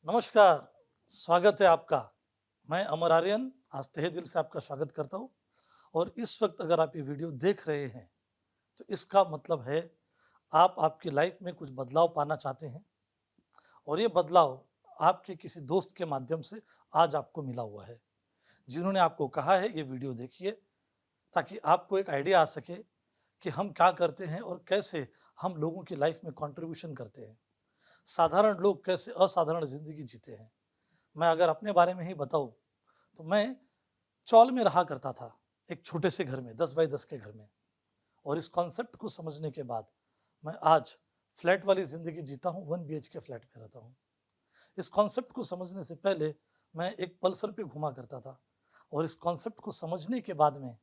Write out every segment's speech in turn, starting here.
नमस्कार, स्वागत है आपका। मैं अमर आर्यन आज तहे दिल से आपका स्वागत करता हूँ और इस वक्त अगर आप ये वीडियो देख रहे हैं, तो इसका मतलब है आप आपकी लाइफ में कुछ बदलाव पाना चाहते हैं और ये बदलाव आपके किसी दोस्त के माध्यम से आज आपको मिला हुआ है, जिन्होंने आपको कहा है ये वीडियो देखिए ताकि आपको एक आइडिया आ सके कि हम क्या करते हैं और कैसे हम लोगों की लाइफ में कंट्रीब्यूशन करते हैं। साधारण लोग कैसे असाधारण ज़िंदगी जीते हैं। मैं अगर अपने बारे में ही बताऊँ, तो मैं चौल में रहा करता था, एक छोटे से घर में, 10 बाई 10 के घर में। और इस कॉन्सेप्ट को समझने के बाद मैं आज फ्लैट वाली ज़िंदगी जीता हूँ, 1 बीएचके फ्लैट में रहता हूँ। इस कॉन्सेप्ट को समझने से पहले मैं एक पल्सर पे घूमा करता था और इस कॉन्सेप्ट को समझने के बाद में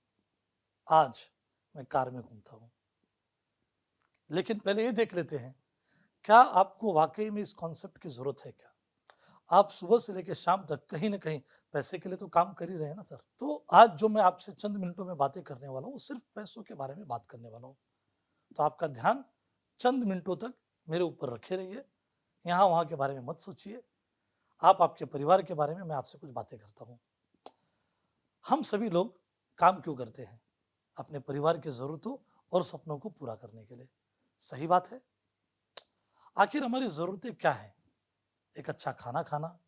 आज मैं कार में घूमता हूँ। लेकिन पहले ये देख लेते हैं, क्या आपको वाक़ई में इस कॉन्सेप्ट की ज़रूरत है क्या? आप सुबह से लेकर शाम तक कहीं न कहीं पैसे के लिए तो काम कर ही रहे हैं ना सर। तो आज जो मैं आपसे चंद मिनटों में बातें करने वाला हूँ, वो सिर्फ़ पैसों के बारे में बात करने वाला हूँ। तो आपका ध्यान चंद मिनटों तक मेरे ऊपर रखे रहिए, यहाँ-वहाँ के बारे में मत सोचिए। आप आपके परिवार के बारे में मैं आपसे कुछ बातें करता हूँ। हम सभी लोग काम क्यों करते हैं? अपने परिवार की ज़रूरतों और सपनों को पूरा करने के लिए। सही बात है। आखिर हमारी ज़रूरतें क्या हैं? एक अच्छा खाना खाना,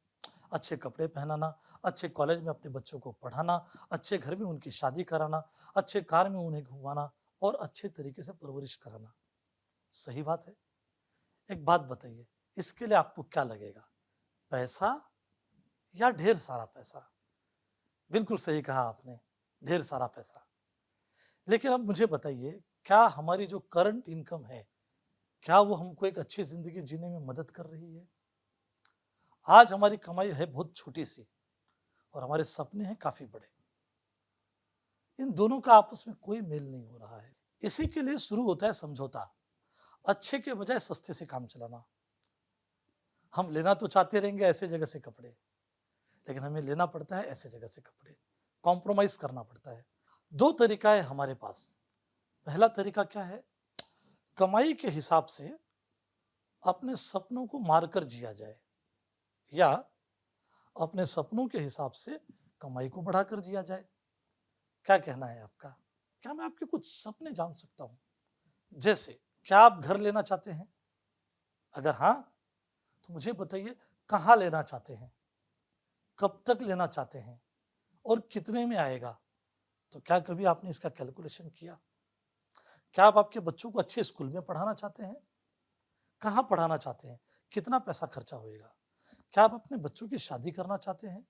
अच्छे कपड़े पहनाना, अच्छे कॉलेज में अपने बच्चों को पढ़ाना, अच्छे घर में उनकी शादी कराना, अच्छे कार में उन्हें घुमाना और अच्छे तरीके से परवरिश कराना। सही बात है। एक बात बताइए, इसके लिए आपको क्या लगेगा? पैसा या ढेर सारा पैसा? बिल्कुल सही कहा आपने, ढेर सारा पैसा। लेकिन अब मुझे बताइए, क्या हमारी जो करंट इनकम है, क्या वो हमको एक अच्छी ज़िंदगी जीने में मदद कर रही है? आज हमारी कमाई है बहुत छोटी-सी और हमारे सपने हैं काफ़ी बड़े। इन दोनों का आपस में कोई मेल नहीं हो रहा है। इसी के लिए शुरू होता है समझौता। अच्छे के बजाय सस्ते से काम चलाना। हम लेना तो चाहते रहेंगे ऐसे जगह से कपड़े, लेकिन हमें लेना पड़ता है ऐसे जगह से कपड़े। कॉम्प्रोमाइज़ करना पड़ता है। 2 तरीका है हमारे पास। पहला तरीका क्या है? कमाई के हिसाब से अपने सपनों को मारकर जिया जाए या अपने सपनों के हिसाब से कमाई को बढ़ाकर जिया जाए। क्या कहना है आपका? क्या मैं आपके कुछ सपने जान सकता हूँ? जैसे, क्या आप घर लेना चाहते हैं? अगर हाँ, तो मुझे बताइए कहाँ लेना चाहते हैं? कब तक लेना चाहते हैं? और कितने में आएगा? तो क्या कभी आपने इसका कैलकुलेशन किया? क्या आप आपके बच्चों को अच्छे स्कूल में पढ़ाना चाहते हैं? कहाँ पढ़ाना चाहते हैं? कितना पैसा खर्चा होएगा? क्या आप अपने बच्चों की शादी करना चाहते हैं?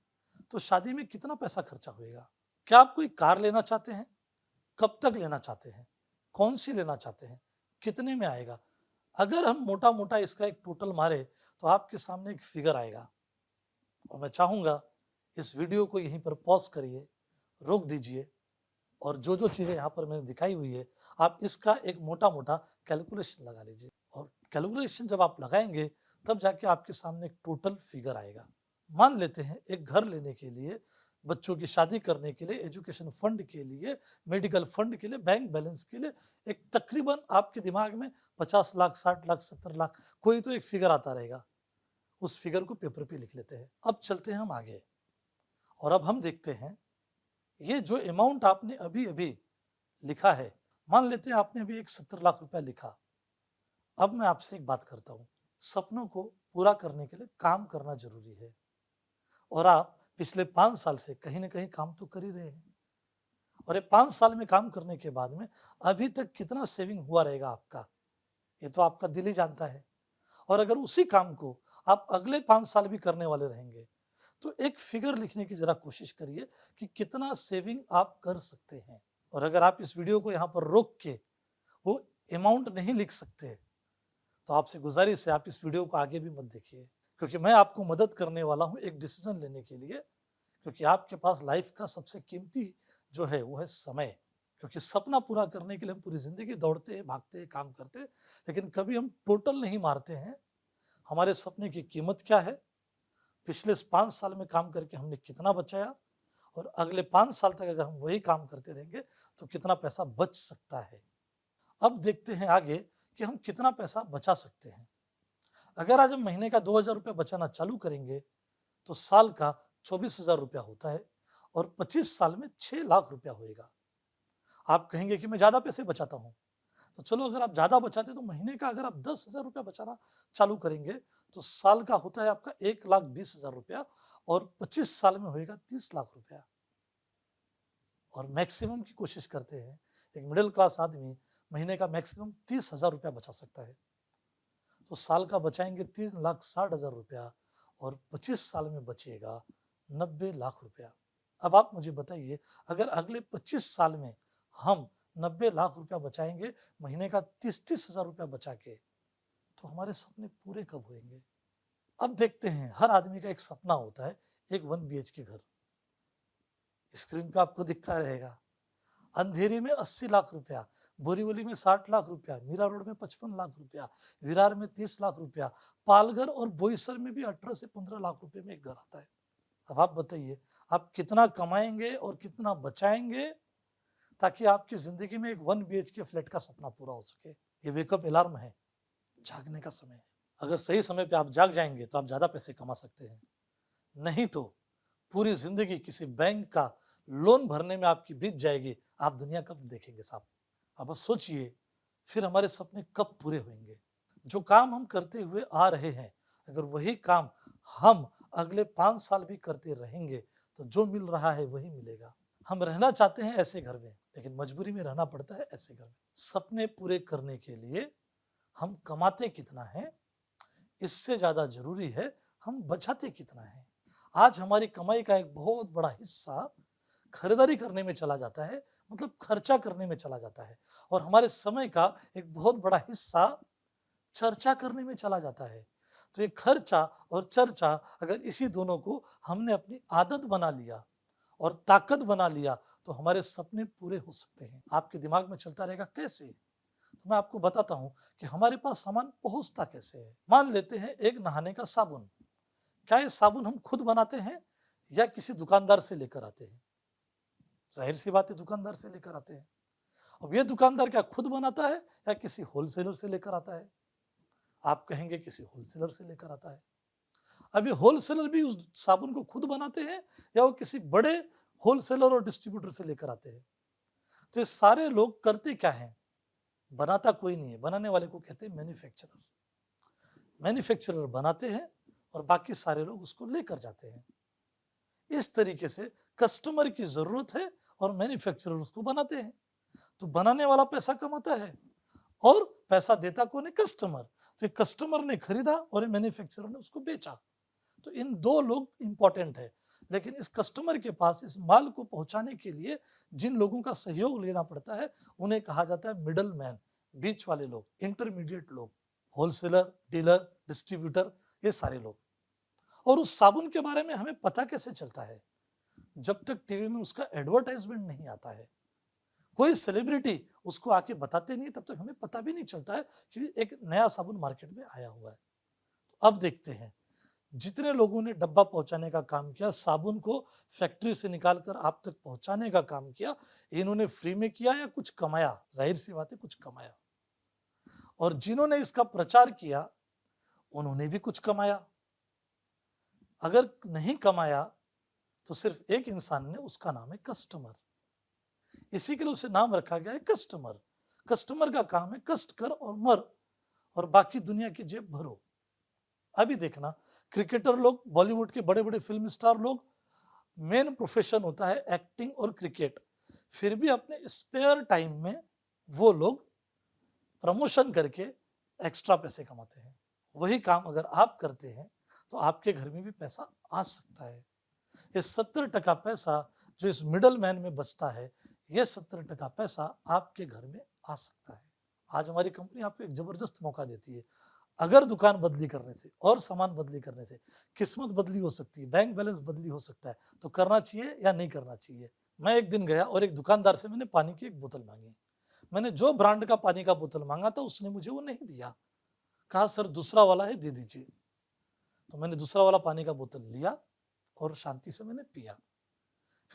तो शादी में कितना पैसा खर्चा होएगा? क्या आप कोई कार लेना चाहते हैं? कब तक लेना चाहते हैं? कौन-सी लेना चाहते हैं? कितने में आएगा? अगर हम मोटा-मोटा इसका एक टोटल मारे, तो आपके सामने एक फिगर आएगा और मैं चाहूँगा इस वीडियो को यहीं पर पॉज़ करिए, रोक दीजिए और जो-जो चीज़ें यहाँ पर मैंने दिखाई हुई है, आप इसका एक मोटा-मोटा कैलकुलेशन लगा लीजिए और कैलकुलेशन जब आप लगाएँगे, तब जाके आपके सामने एक टोटल फिगर आएगा। मान लेते हैं एक घर लेने के लिए, बच्चों की शादी करने के लिए, एजुकेशन फंड के लिए, मेडिकल फंड के लिए, बैंक बैलेंस के लिए एक तकरीबन आपके दिमाग में 50 लाख, 60 लाख, 70 लाख कोई तो एक फिगर आता रहेगा। उस फिगर को पेपर पे लिख लेते हैं। अब चलते हैं हम आगे और अब हम देखते हैं ये जो अमाउंट आपने अभी-अभी लिखा है, मान लेते हैं आपने अभी एक 70 लाख रुपया लिखा। अब मैं आपसे एक बात करता हूँ, सपनों को पूरा करने के लिए काम करना ज़रूरी है और आप पिछले 5 साल से कहीं न कहीं काम तो कर ही रहे हैं और ये 5 साल में काम करने के बाद में अभी तक कितना सेविंग हुआ रहेगा आपका, ये तो आपका दिल ही जानता है। और अगर उसी काम को आप अगले 5 साल भी करने वाले रहेंगे, तो एक फिगर लिखने की ज़रा कोशिश करिए कि कितना सेविंग आप कर सकते हैं। और अगर आप इस वीडियो को यहाँ पर रोक के वो अमाउंट नहीं लिख सकते, तो आपसे गुज़ारिश है आप इस वीडियो को आगे भी मत देखिए, क्योंकि मैं आपको मदद करने वाला हूँ एक डिसीज़न लेने के लिए, क्योंकि आपके पास लाइफ़ का सबसे कीमती जो है वो है समय। क्योंकि सपना पूरा करने के लिए हम पूरी ज़िंदगी दौड़ते हैं, भागते हैं, काम करते हैं, लेकिन कभी हम टोटल नहीं मारते हैं हमारे सपने की कीमत क्या है, पिछले 5 साल में काम करके हमने कितना बचाया और अगले 5 साल तक अगर हम वही काम करते रहेंगे तो कितना पैसा बच सकता है। अब देखते हैं आगे कि हम कितना पैसा बचा सकते हैं। अगर आज हम महीने का 2,000 रुपया बचाना चालू करेंगे तो साल का 24,000 रुपया होता है और 25 साल में 6 लाख रुपया होएगा। आप कहेंगे कि मैं ज़्यादा पैसे बचाता हूँ, तो चलो अगर आप ज़्यादा बचाते तो महीने का अगर आप 10,000 रुपया बचाना चालू करेंगे तो साल का होता है आपका 1,20,000 रुपया और 25 साल में होएगा 30 लाख रुपया। और मैक्सिमम की कोशिश करते हैं, एक मिडिल क्लास आदमी महीने का मैक्सिमम 30,000 रुपया बचा सकता है, तो साल का बचाएंगे 3,60,000 रुपया और 25 साल में बचेगा 90 लाख रुपया। अब आप मुझे बताइए, अगर अगले 25 साल में हम 90 लाख रुपया बचाएंगे महीने का 30,000 रुपया बचा के, तो हमारे सपने पूरे कब होंगे? अब देखते हैं, हर आदमी का एक सपना होता है, एक 1 BHK घर। स्क्रीन पे आपको दिखता रहेगा। अंधेरी में 80 लाख रुपया, बोरीवली में 60 लाख रुपया, मीरा रोड में 55 लाख रुपया, विरार में 30 लाख रुपया, पालघर और बोईसर में भी 18 से 15 लाख रुपए में एक घर आता है। अब आप बताइए, आप कितना कमाएंगे और कितना बचाएंगे ताकि आपकी जिंदगी में एक 1 BHK फ्लैट का सपना पूरा हो सके? ये वेकअप अलार्म है, जागने का समय है। अगर सही समय पे आप जाग जाएंगे तो आप ज्यादा पैसे कमा सकते हैं, नहीं तो पूरी जिंदगी किसी बैंक का लोन भरने में आपकी बीत जाएगी। आप दुनिया कब देखेंगे साहब? अब सोचिए, फिर हमारे सपने कब पूरे होंगे? जो काम हम करते हुए आ रहे हैं, अगर वही काम हम अगले 5 साल भी करते रहेंगे तो जो मिल रहा है वही मिलेगा। हम रहना चाहते हैं ऐसे घर में, लेकिन मजबूरी में रहना पड़ता है ऐसे घर में। सपने पूरे करने के लिए हम कमाते कितना है, इससे ज्यादा जरूरी है हम बचाते कितना है। आज हमारी कमाई का एक बहुत बड़ा हिस्सा खरीदारी करने में चला जाता है, मतलब खर्चा करने में चला जाता है, और हमारे समय का एक बहुत बड़ा हिस्सा चर्चा करने में चला जाता है। तो ये खर्चा और चर्चा, अगर इसी दोनों को हमने अपनी आदत बना लिया और ताकत बना लिया तो हमारे सपने पूरे हो सकते हैं। आपके दिमाग में चलता रहेगा कैसे? तो मैं आपको बताता हूं कि हमारे पास सामान पहुंचता कैसे है। मान लेते हैं एक नहाने का साबुन। क्या ये साबुन हम खुद बनाते हैं या किसी दुकानदार से लेकर आते हैं? जाहिर सी बात है, दुकानदार से लेकर आते हैं। अब ये दुकानदार क्या खुद बनाता है या किसी होलसेलर से लेकर आता है? आप कहेंगे किसी होलसेलर से लेकर आता है। अब ये होलसेलर भी उस साबुन को खुद बनाते हैं या वो किसी बड़े होलसेलर और डिस्ट्रीब्यूटर से लेकर आते हैं? तो ये सारे लोग करते क्या हैं? बनाता कोई नहीं है, बनाने वाले को कहते हैं मैन्युफैक्चरर। मैन्युफैक्चरर बनाते हैं और बाकी सारे लोग उसको लेकर जाते हैं। इस तरीके से कस्टमर की जरूरत है और मैन्युफैक्चरर उसको बनाते हैं। तो बनाने वाला पैसा कमाता है और पैसा देता कौन है? कस्टमर। तो कस्टमर ने खरीदा और मैन्युफैक्चरर ने उसको बेचा। तो इन दो लोग इंपॉर्टेंट है, लेकिन इस कस्टमर के पास इस माल को पहुंचाने के लिए जिन लोगों का सहयोग लेना पड़ता है उन्हें कहा जाता है मिडल मैन, बीच वाले लोग, इंटरमीडिएट लोग, होलसेलर, डीलर, डिस्ट्रीब्यूटर, ये सारे लोग। और उस साबुन के बारे में हमें पता कैसे चलता है? जब तक टीवी में उसका एडवर्टाइजमेंट नहीं आता है, कोई सेलिब्रिटी उसको आके बताते नहीं, तब तक हमें पता भी नहीं चलता है कि एक नया साबुन मार्केट में आया हुआ है। तो अब देखते हैं, जितने लोगों ने डब्बा पहुंचाने का काम किया, साबुन को फैक्ट्री से निकालकर आप तक पहुंचाने का काम किया, इन्होंने फ्री में किया या कुछ कमाया? जाहिर सी बात है, कुछ कमाया। और जिन्होंने इसका प्रचार किया उन्होंने भी कुछ कमाया। अगर नहीं कमाया तो सिर्फ एक इंसान ने, उसका नाम है कस्टमर। इसी के लिए उसे नाम रखा गया है कस्टमर। कस्टमर का काम है कष्ट कर और मर और बाकी दुनिया की जेब भरो। अभी देखना, क्रिकेटर लोग, बॉलीवुड के बड़े बड़े फिल्म स्टार लोग, मेन प्रोफेशन होता है एक्टिंग और क्रिकेट, फिर भी अपने स्पेयर टाइम में वो लोग प्रमोशन करके एक्स्ट्रा पैसे कमाते हैं। वही काम अगर आप करते हैं तो आपके घर में भी पैसा आ सकता है। ये 70% पैसा जो इस मिडल मैन में बचता है, ये 70% पैसा आपके घर में आ सकता है। आज हमारी कंपनी आपको एक जबरदस्त मौका देती है। अगर दुकान बदली करने से और सामान बदली करने से किस्मत बदली हो सकती है, बैंक बैलेंस बदली हो सकता है, तो करना चाहिए या नहीं करना चाहिए? मैं एक दिन गया और एक दुकानदार से मैंने पानी की एक बोतल मांगी। मैंने जो ब्रांड का पानी का बोतल मांगा था उसने मुझे वो नहीं दिया। कहा सर दूसरा वाला है, दे दीजिए। तो मैंने दूसरा वाला पानी का बोतल लिया और शांति से मैंने पिया।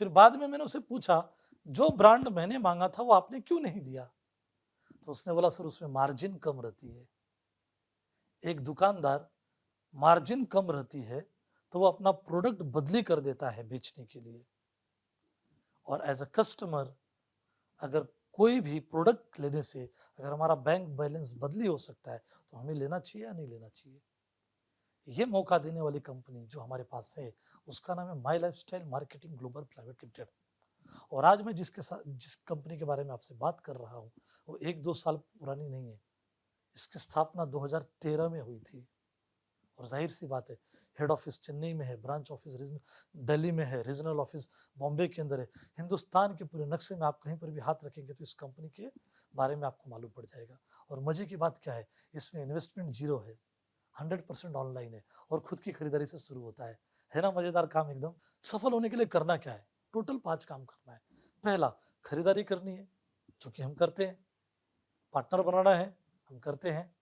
फिर बाद में मैंने उसे पूछा, जो ब्रांड मैंने मांगा था वो आपने क्यों नहीं दिया? तो उसने बोला सर उसमें मार्जिन कम रहती है। एक दुकानदार मार्जिन कम रहती है तो वो अपना प्रोडक्ट बदली कर देता है बेचने के लिए, और एज अ कस्टमर अगर कोई भी प्रोडक्ट लेने से अगर हमारा बैंक बैलेंस बदली हो सकता है तो हमें लेना चाहिए या नहीं लेना चाहिए। ये मौका देने वाली कंपनी जो हमारे पास है उसका नाम है my lifestyle marketing global private limited. और आज मैं जिस कंपनी के बारे में आपसे बात कर रहा हूँ वो 1-2 साल पुरानी नहीं है। इसकी स्थापना 2013 में हुई थी, और जाहिर सी बात है हेड ऑफिस चेन्नई में है, ब्रांच ऑफिस दिल्ली में है, रीजनल ऑफिस बॉम्बे के अंदर है। हिंदुस्तान के पूरे नक्शे में आप कहीं पर भी हाथ रखेंगे तो इस कंपनी के बारे में आपको मालूम पड़ जाएगा। और मजे की बात क्या है, इसमें इन्वेस्टमेंट जीरो है, 100% ऑनलाइन है और खुद की खरीदारी से शुरू होता है ना मजेदार काम एकदम। सफल होने के लिए करना क्या है, टोटल 5 काम करना है। पहला, खरीदारी करनी है जो कि हम करते हैं। पार्टनर बनाना है, हम करते हैं।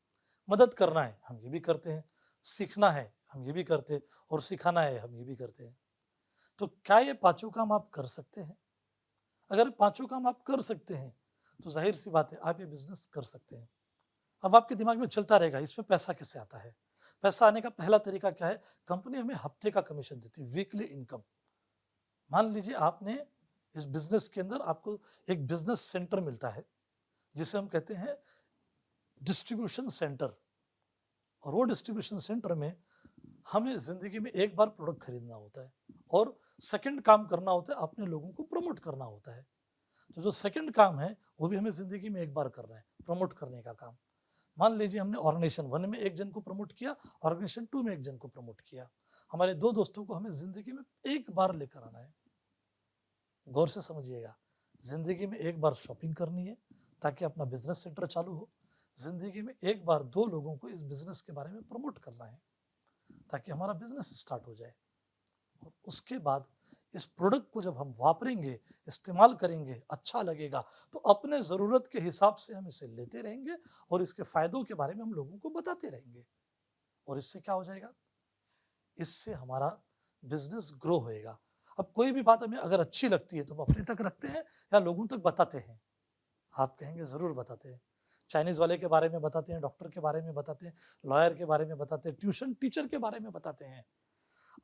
मदद करना है, हम ये भी करते हैं। सीखना है, हम ये भी करते हैं। और सिखाना है, हम ये भी करते हैं। तो क्या ये पांचों काम आप कर सकते हैं? अगर पांचों काम आप कर सकते हैं तो जाहिर सी बात है आप ये बिजनेस कर सकते हैं। अब आपके दिमाग में चलता रहेगा इसमें पैसा कैसे आता है। पैसा आने का पहला तरीका क्या है, कंपनी हमें हफ्ते का कमीशन देती है, वीकली इनकम। मान लीजिए आपने इस बिजनेस के अंदर आपको एक बिजनेस सेंटर मिलता है जिसे हम कहते हैं डिस्ट्रीब्यूशन सेंटर, और वो डिस्ट्रीब्यूशन सेंटर में हमें जिंदगी में एक बार प्रोडक्ट खरीदना होता है और सेकंड काम करना होता है, अपने लोगों को प्रमोट करना होता है। तो जो सेकंड काम है वो भी हमें जिंदगी में एक बार करना है, प्रमोट करने का काम। मान लीजिए हमने ऑर्गेनाइजेशन 1 में एक जन को प्रमोट किया, ऑर्गेनाइजेशन 2 में एक जन को प्रमोट किया। हमारे 2 दोस्तों को हमें जिंदगी में एक बार लेकर आना है। गौर से समझिएगा, जिंदगी में एक बार शॉपिंग करनी है ताकि अपना बिजनेस सेंटर चालू हो। जिंदगी में एक बार 2 लोगों को इस बिजनेस के बारे में प्रमोट करना है ताकि हमारा बिजनेस स्टार्ट हो जाए। और उसके बाद इस प्रोडक्ट को जब हम वापरेंगे, इस्तेमाल करेंगे, अच्छा लगेगा तो अपने ज़रूरत के हिसाब से हम इसे लेते रहेंगे और इसके फायदों के बारे में हम लोगों को बताते रहेंगे। और इससे क्या हो जाएगा, इससे हमारा बिजनेस ग्रो होएगा। अब कोई भी बात हमें अगर अच्छी लगती है तो हम अपने तक रखते हैं या लोगों तक बताते हैं। आप कहेंगे ज़रूर बताते हैं। चाइनीज़ वाले के बारे में बताते हैं, डॉक्टर के बारे में बताते हैं, लॉयर के बारे में बताते हैं, ट्यूशन टीचर के बारे में बताते हैं।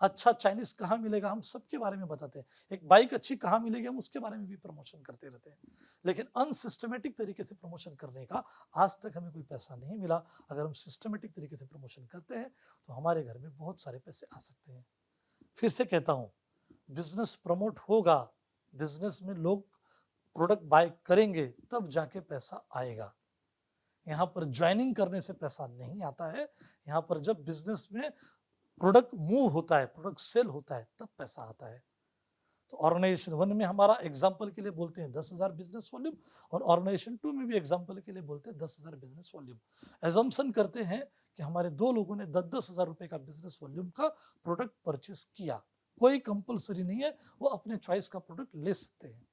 अच्छा चाइनीज़ कहाँ मिलेगा हम सबके बारे में बताते हैं। एक बाइक अच्छी कहाँ मिलेगी हम उसके बारे में भी प्रमोशन करते रहते हैं। लेकिन अनसिस्टमैटिक तरीके से प्रमोशन करने का आज तक हमें कोई पैसा नहीं मिला। अगर हम सिस्टमैटिक तरीके से प्रमोशन करते हैं तो हमारे घर में बहुत सारे पैसे आ सकते हैं। फिर से कहता हूँ, बिजनेस प्रमोट होगा, बिजनेस में लोग प्रोडक्ट बाय करेंगे तब जाके पैसा आएगा। यहाँ पर ज्वाइनिंग करने से पैसा नहीं आता है। यहाँ पर जब बिजनेस में प्रोडक्ट मूव होता है, प्रोडक्ट सेल होता है तब पैसा आता है। तो ऑर्गेनाइजेशन 1 में हमारा एग्जाम्पल के लिए बोलते हैं 10,000 बिजनेस वॉल्यूम, और ऑर्गेनाइजेशन 2 में भी एग्जाम्पल के लिए बोलते हैं 10,000 बिजनेस वॉल्यूम। एजम्पशन करते हैं कि हमारे 2 लोगों ने 10-10 हजार रुपए का बिजनेस वॉल्यूम का प्रोडक्ट परचेस किया। कोई कंपलसरी नहीं है, वो अपने चॉइस का प्रोडक्ट ले सकते हैं।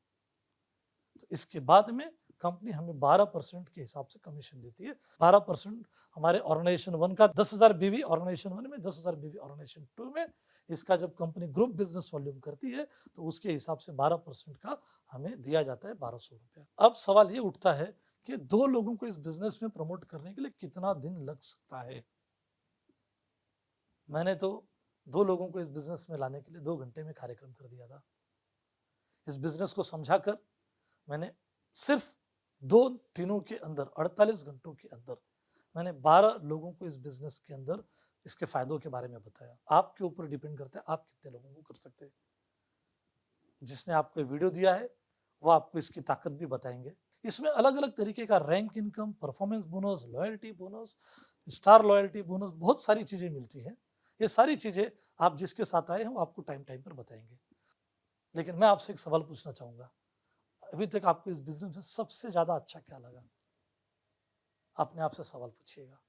तो इसके बाद में कंपनी हमें 12% के हिसाब से कमीशन देती है। 12% हमारे ऑर्गेनाइजेशन 1 का 10,000 बीवी ऑर्गेनाइजेशन 1 में, 10,000 बीवी ऑर्गेनाइजेशन 2 में। इसका जब कंपनी ग्रुप बिजनेस वॉल्यूम करती है तो उसके हिसाब से 12% का हमें दिया जाता है 1,200 रुपया। अब सवाल ये उठता है कि 2 लोगों को इस बिजनेस में प्रमोट करने के लिए कितना दिन लग सकता है। मैंने तो 2 लोगों को इस बिजनेस में लाने के लिए 2 घंटे में कार्यक्रम कर दिया था। इस बिजनेस को समझाकर मैंने सिर्फ 2 दिनों के अंदर, 48 घंटों के अंदर मैंने 12 लोगों को इस बिजनेस के अंदर इसके फायदों के बारे में बताया। आपके ऊपर डिपेंड करता है आप कितने लोगों को कर सकते हैं। जिसने आपको वीडियो दिया है वो आपको इसकी ताकत भी बताएंगे। इसमें अलग अलग तरीके का rank income, performance bonus, loyalty bonus, star loyalty bonus, बहुत सारी चीजें मिलती हैं। ये सारी चीजें आप जिसके साथ आए हैं वो आपको टाइम टाइम पर बताएंगे। लेकिन मैं आपसे एक सवाल पूछना चाहूंगा, अभी तक आपको इस बिजनेस में सबसे ज्यादा अच्छा क्या लगा? अपने आप से सवाल पूछिएगा।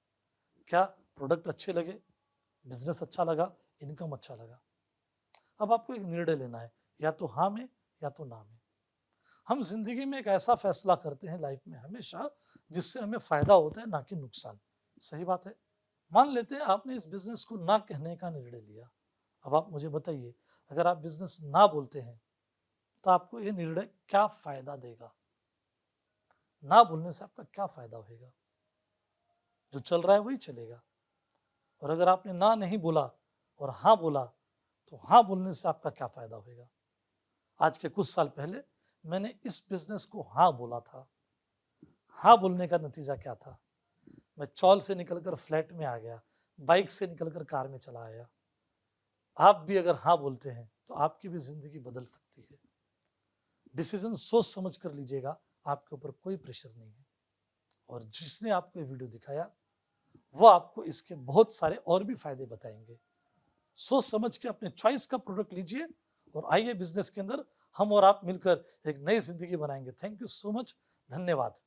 क्या प्रोडक्ट अच्छे लगे, बिजनेस अच्छा लगा, इनकम अच्छा लगा? अब आपको एक निर्णय लेना है, या तो हाँ में या तो ना में। हम जिंदगी में एक ऐसा फैसला करते हैं लाइफ में हमेशा जिससे हमें फायदा होता है ना कि नुकसान। सही बात है। मान लेते हैं आपने इस बिजनेस को ना कहने का निर्णय लिया। अब आप मुझे बताइए, अगर आप बिजनेस ना बोलते हैं तो आपको ये निर्णय क्या फायदा देगा? ना बोलने से आपका क्या फायदा होगा? जो चल रहा है वही चलेगा। और अगर आपने ना नहीं बोला और हाँ बोला, तो हाँ बोलने से आपका क्या फायदा होगा। आज के कुछ साल पहले मैंने इस बिजनेस को हाँ बोला था। हाँ बोलने का नतीजा क्या था, मैं चौल से निकलकर फ्लैट में आ गया, बाइक से निकलकर कार में चला आया। आप भी अगर हाँ बोलते हैं तो आपकी भी जिंदगी बदल सकती है। डिसीजन सोच समझ कर लीजिएगा, आपके ऊपर कोई प्रेशर नहीं है। और जिसने आपको ये वीडियो दिखाया वो आपको इसके बहुत सारे और भी फायदे बताएंगे। सोच समझ के अपने चॉइस का प्रोडक्ट लीजिए और आइए बिजनेस के अंदर हम और आप मिलकर एक नई जिंदगी बनाएंगे। थैंक यू सो मच, धन्यवाद।